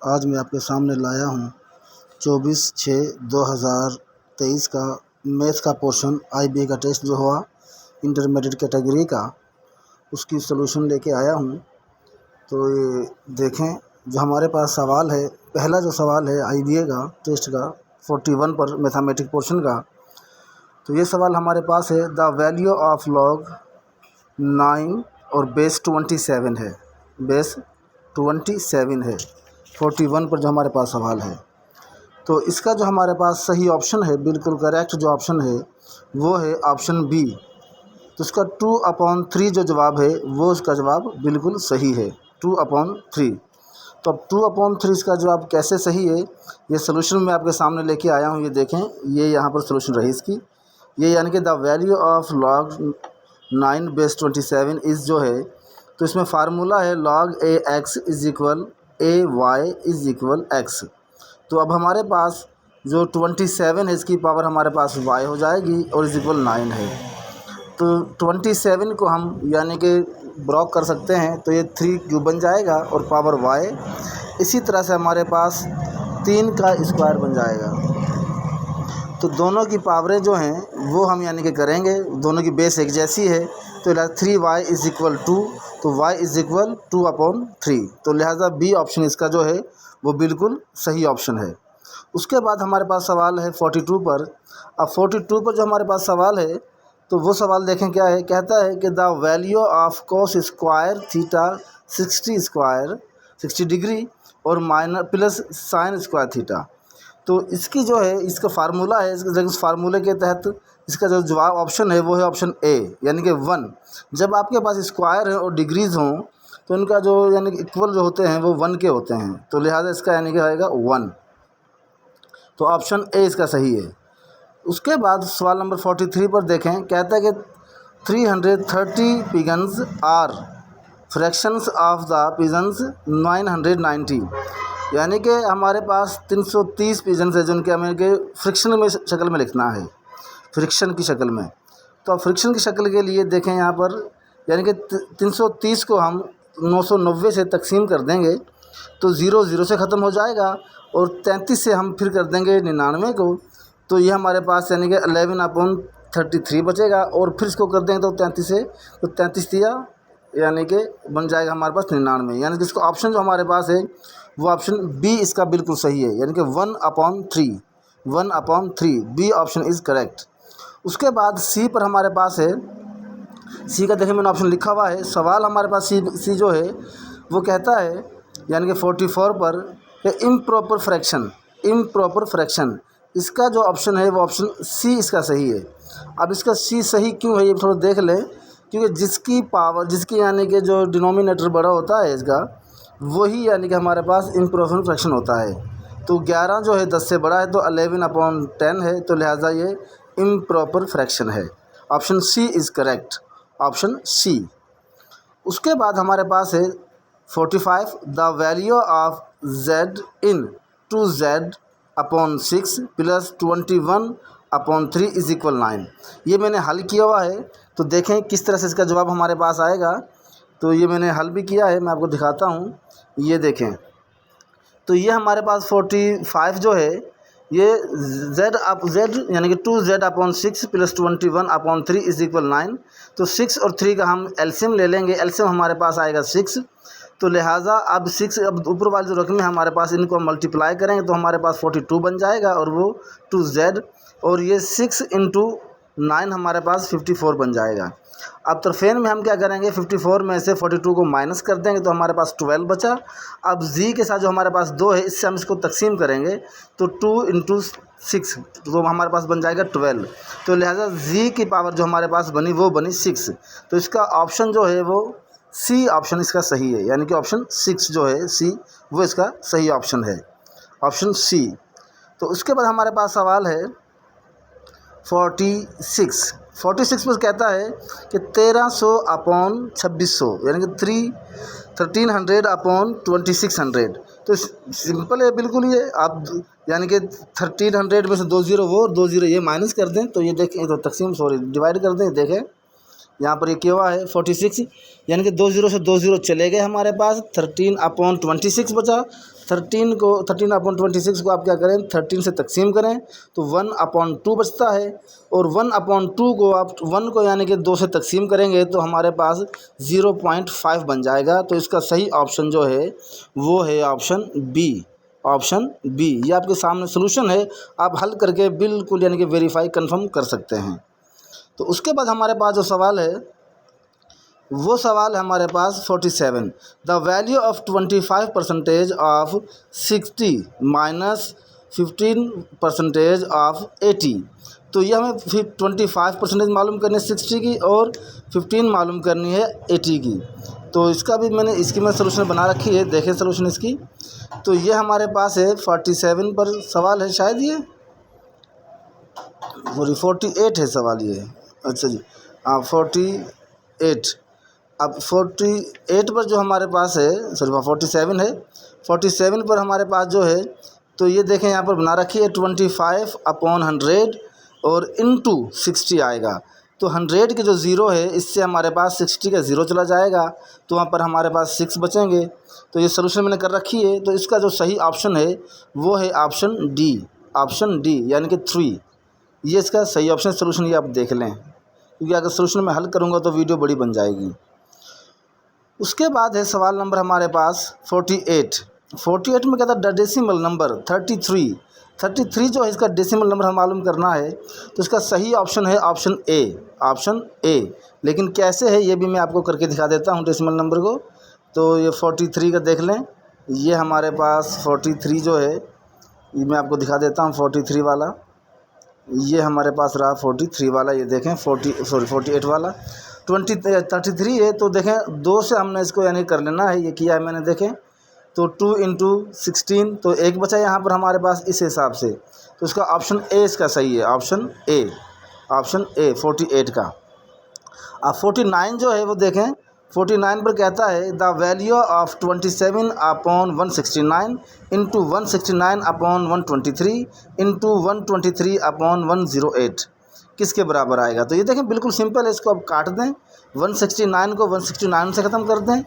आज मैं आपके सामने लाया हूँ 24/6/2023 का मैथ का पोर्शन IBA का टेस्ट जो हुआ इंटरमीडिएट कैटेगरी का, उसकी सॉल्यूशन लेके आया हूँ। तो ये देखें, जो हमारे पास सवाल है, पहला जो सवाल है IBA का टेस्ट का 41 पर मैथमेटिक पोर्शन का, तो ये सवाल हमारे पास है द वैल्यू ऑफ लॉग 9 और बेस 27 है। बेस 27 है 41 पर जो हमारे पास सवाल है। तो इसका जो हमारे पास सही ऑप्शन है, बिल्कुल करेक्ट जो ऑप्शन है वो है ऑप्शन बी। तो इसका 2/3 जो जवाब है वो इसका जवाब बिल्कुल सही है, 2/3। तो अब 2/3 इसका जवाब कैसे सही है, ये सोल्यूशन मैं आपके सामने लेके आया हूँ। ये देखें, ये यहाँ पर सोल्यूशन रही इसकी। ये यानी कि the value of log 9 base 27 is जो है, तो इसमें फार्मूला है log AX is equal AY is equal X। तो अब हमारे पास जो 27 है इसकी पावर हमारे पास y हो जाएगी और इज़ इक्वल 9 है। तो 27 को हम यानी कि ब्रॉक कर सकते हैं, तो ये 3 बन जाएगा और पावर y। इसी तरह से हमारे पास 3 का स्क्वायर बन जाएगा। तो दोनों की पावरें जो हैं वो हम यानी कि करेंगे, दोनों की बेस एक जैसी है। तो 3y इज़ इक्वल 2, तो y इज़ इक्वल 2/3। तो लिहाजा बी ऑप्शन इसका जो है वो बिल्कुल सही ऑप्शन है। उसके बाद हमारे पास सवाल है 42 पर। अब 42 पर जो हमारे पास सवाल है, तो वो सवाल देखें क्या है। कहता है कि the value of cos square theta 60 degree और minus plus sine square theta. तो इसकी जो है, इसका फार्मूला है, इस फार्मूले के तहत इसका जो जवाब ऑप्शन है वो है ऑप्शन ए, यानी कि 1। जब आपके पास स्क्वायर है और डिग्रीज़ हों तो इनका जो यानी कि इक्वल जो होते हैं वो 1 के होते हैं। तो लिहाजा इसका यानी कि आएगा 1। तो ऑप्शन ए इसका सही है। उसके बाद सवाल नंबर 43 पर देखें, कहता है कि 330 pigeons are fractions of the pigeons 990, यानी कि हमारे पास 330 पिजन्स है जिनके हमें के फ्रिक्शन में शक्ल में लिखना है, फ्रिक्शन की शक्ल में। तो अब फ्रिक्शन की शक्ल के लिए देखें यहाँ पर, यानी कि 330 को हम 990 से तकसीम कर देंगे तो 0 से ख़त्म हो जाएगा और 33 से हम फिर कर देंगे 99 को, तो ये हमारे पास यानी कि 11/33 बचेगा। और फिर इसको कर देंगे तो 33 से, तो 33 दिया यानी कि बन जाएगा हमारे पास 99। यानी कि इसका ऑप्शन जो हमारे पास है वो ऑप्शन बी इसका बिल्कुल सही है, यानी कि 1/3 बी ऑप्शन इज़ करेक्ट। उसके बाद सी पर हमारे पास है, सी का देखिए मैंने ऑप्शन लिखा हुआ है। सवाल हमारे पास सी जो है वो कहता है, यानी कि 44 पर इम्प्रॉपर फ्रैक्शन, इसका जो ऑप्शन है वो ऑप्शन सी इसका सही है। अब इसका सी सही क्यों है ये थोड़ा देख लें, क्योंकि जिसकी पावर, जिसकी यानी कि जो डिनोमिनेटर बड़ा होता है इसका, वही यानी कि हमारे पास इम्प्रॉपर फ्रैक्शन होता है। तो 11 जो है 10 से बड़ा है, तो 11/10 है, तो लिहाजा ये इम्प्रॉपर फ्रैक्शन है। Option C is correct, option C. उसके बाद हमारे पास है 45 the value of z in 2z/6 plus 21/3 is equal 9। ये मैंने हल किया हुआ है, तो देखें किस तरह से इसका जवाब हमारे पास आएगा। तो ये मैंने हल भी किया है, मैं आपको दिखाता हूँ। ये देखें, तो ये हमारे पास 45 जो है ये z यानी कि 2z/6 प्लस 21/3 इज़ इक्वल 9। तो 6 और 3 का हम एलसीएम ले लेंगे, एलसीएम हमारे पास आएगा 6। तो लिहाजा अब 6, अब ऊपर वाले जो रकम है हमारे पास, इनको हम मल्टीप्लाई करेंगे तो हमारे पास 42 बन जाएगा और वो 2z, और ये 6 × 9 हमारे पास 54 बन जाएगा। अब तरफेन में हम क्या करेंगे, 54 में से 42 को माइनस कर देंगे तो हमारे पास 12 बचा। अब z के साथ जो हमारे पास 2 है, इससे हम इसको तकसीम करेंगे तो 2 × 6, तो हमारे पास बन जाएगा 12। तो लिहाजा z की पावर जो हमारे पास बनी वो बनी 6। तो इसका ऑप्शन जो है वो सी ऑप्शन इसका सही है, यानी कि ऑप्शन 6 जो है सी, वो इसका सही ऑप्शन है, ऑप्शन सी। तो उसके बाद हमारे पास सवाल है 46 पर कहता है कि 1300/2600, यानी कि 1300/2600। तो सिंपल है बिल्कुल ये। आप यानी कि 1300 में से 2 0 वो और 2 0 ये माइनस कर दें, तो ये देखें, तो तकसीम डिवाइड कर दें। देखें यहाँ पर ये क्या हुआ है 46, यानी कि 2 ज़ीरो से 2 ज़ीरो चले गए हमारे पास, 13/26 बचा। 13/26 को आप क्या करें 13 से तकसीम करें तो 1/2 बचता है, और 1/2 को आप 1 को यानी कि 2 से तकसीम करेंगे तो हमारे पास 0.5 बन जाएगा। तो इसका सही ऑप्शन जो है वो है ऑप्शन बी। ऑप्शन बी, ये आपके सामने सोल्यूशन है, आप हल करके बिल्कुल यानी कि वेरीफाई कंफर्म कर सकते हैं। तो उसके बाद हमारे पास जो सवाल है वो सवाल है हमारे पास 47, the value of 25% of 60 minus 15% of 80। तो ये हमें फिर 25% मालूम करनी है 60 की, और 15 मालूम करनी है 80 की। तो इसका भी इसकी मैं सोल्यूशन बना रखी है, देखें सोल्यूशन इसकी। तो ये हमारे पास है 47 पर सवाल है, शायद ये 48 है सवाल ये। अच्छा जी, हाँ 48। अब 48 पर जो हमारे पास है, सॉरी 47 है, 47 पर हमारे पास जो है, तो ये देखें यहाँ पर बना रखी है 25/100 और इंटू 60 आएगा। तो 100 के जो ज़ीरो है इससे हमारे पास 60 का ज़ीरो चला जाएगा, तो वहाँ पर हमारे पास 6 बचेंगे। तो ये सोल्यूशन मैंने कर रखी है। तो इसका जो सही ऑप्शन है वो है ऑप्शन डी। ऑप्शन डी यानी कि 3, ये इसका सही ऑप्शन सोल्यूशन, ये आप देख लें, क्योंकि अगर सोल्यूशन मैं हल करूँगा तो वीडियो बड़ी बन जाएगी। उसके बाद है सवाल नंबर हमारे पास 48 में कहता है डेसिमल नंबर 33 जो है इसका डेसिमल नंबर हम मालूम करना है। तो इसका सही ऑप्शन है ऑप्शन ए। लेकिन कैसे है ये भी मैं आपको करके दिखा देता हूँ डेसिमल नंबर को। तो ये 43 का देख लें, ये हमारे पास 43 जो है ये मैं आपको दिखा देता हूँ। 43 वाला ये हमारे पास रहा, 43 वाला ये देखें, 48 वाला 33 है। तो देखें 2 से हमने इसको यानी कर लेना है, ये किया है मैंने, देखें तो 2 × 16, तो 1 बचा यहाँ पर हमारे पास इस हिसाब से। तो इसका ऑप्शन ए इसका सही है, ऑप्शन ए 48 का। अब 49 जो है वो देखें, 49 पर कहता है the value of 27/169 into 169/123 into 123/108 किसके बराबर आएगा। तो ये देखें बिल्कुल सिंपल है, इसको आप काट दें, 169 को 169 से ख़त्म कर दें,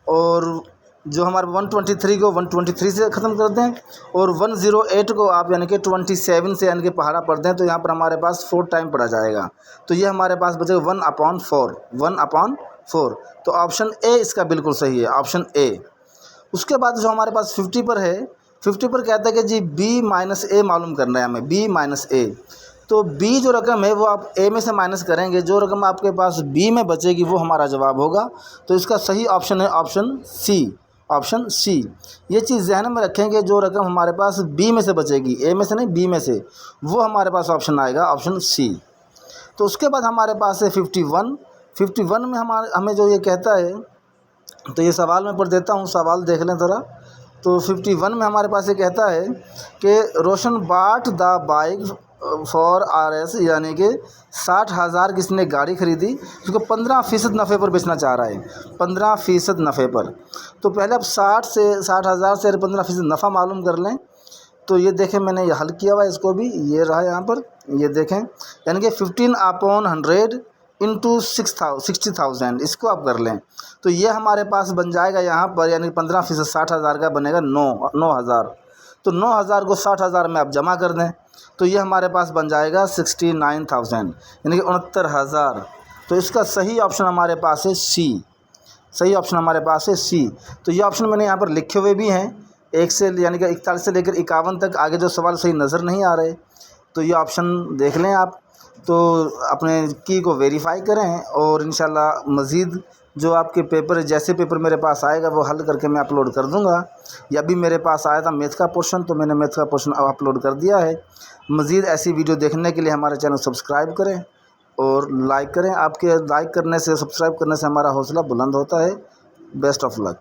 और जो हमारे 123 को 123 से ख़त्म कर दें, और 108 को आप यानी कि 27 से यानी कि पहाड़ा पढ़ दें, तो यहाँ पर हमारे पास 4 टाइम पढ़ा जाएगा। तो ये हमारे पास बचेगा 1/4। तो ऑप्शन ए इसका बिल्कुल सही है, ऑप्शन ए। उसके बाद जो हमारे पास 50 पर है, 50 पर कहता है कि जी b माइनस ए मालूम करना है हमें, b माइनस ए। तो b जो रकम है वो आप a में से माइनस करेंगे, जो रकम आपके पास b में बचेगी वो हमारा जवाब होगा। तो इसका सही ऑप्शन है ऑप्शन सी। ये चीज़ ध्यान में रखेंगे, जो रकम हमारे पास b में से बचेगी, a में से नहीं b में से, वो हमारे पास ऑप्शन आएगा ऑप्शन सी। तो उसके बाद हमारे पास है 51 में हमें जो ये कहता है, तो ये सवाल मैं पढ़ देता हूँ, सवाल देख लें ज़रा। तो 51 में हमारे पास ये कहता है कि रोशन बाट द बाइक फॉर RS, यानी कि 60,000 की इसने गाड़ी खरीदी, उसको 15% नफ़े पर बेचना चाह रहा है, 15% नफ़े पर। तो पहले आप 60,000 से 15% नफ़ा मालूम कर लें। तो ये देखें मैंने ये हल किया हुआ है, इसको भी ये रहा यहाँ पर, ये देखें यानी कि 15/100 इंटू 60,000 इसको आप कर लें। तो ये हमारे पास बन जाएगा यहाँ पर, यानी 15% 60,000 का बनेगा 9,000। तो 9,000 को 60,000 में आप जमा कर दें, तो ये हमारे पास बन जाएगा 69,000, यानी कि 69,000। तो इसका सही ऑप्शन हमारे पास है सी, सही ऑप्शन हमारे पास है सी। तो ये ऑप्शन मैंने यहाँ पर लिखे हुए भी हैं, 1 से यानी कि 41 से लेकर 51 तक। आगे जो सवाल सही नज़र नहीं आ रहे, तो ये ऑप्शन देख लें आप, तो अपने की को वेरीफाई करें, और इंशाल्लाह मज़ीद जो आपके पेपर, जैसे पेपर मेरे पास आएगा वो हल करके मैं अपलोड कर दूंगा। या भी मेरे पास आया था मैथ का पोर्शन, तो मैंने मैथ का पोर्शन अपलोड कर दिया है। मज़ीद ऐसी वीडियो देखने के लिए हमारे चैनल सब्सक्राइब करें और लाइक करें। आपके लाइक करने से, सब्सक्राइब करने से हमारा हौसला बुलंद होता है। Best of luck.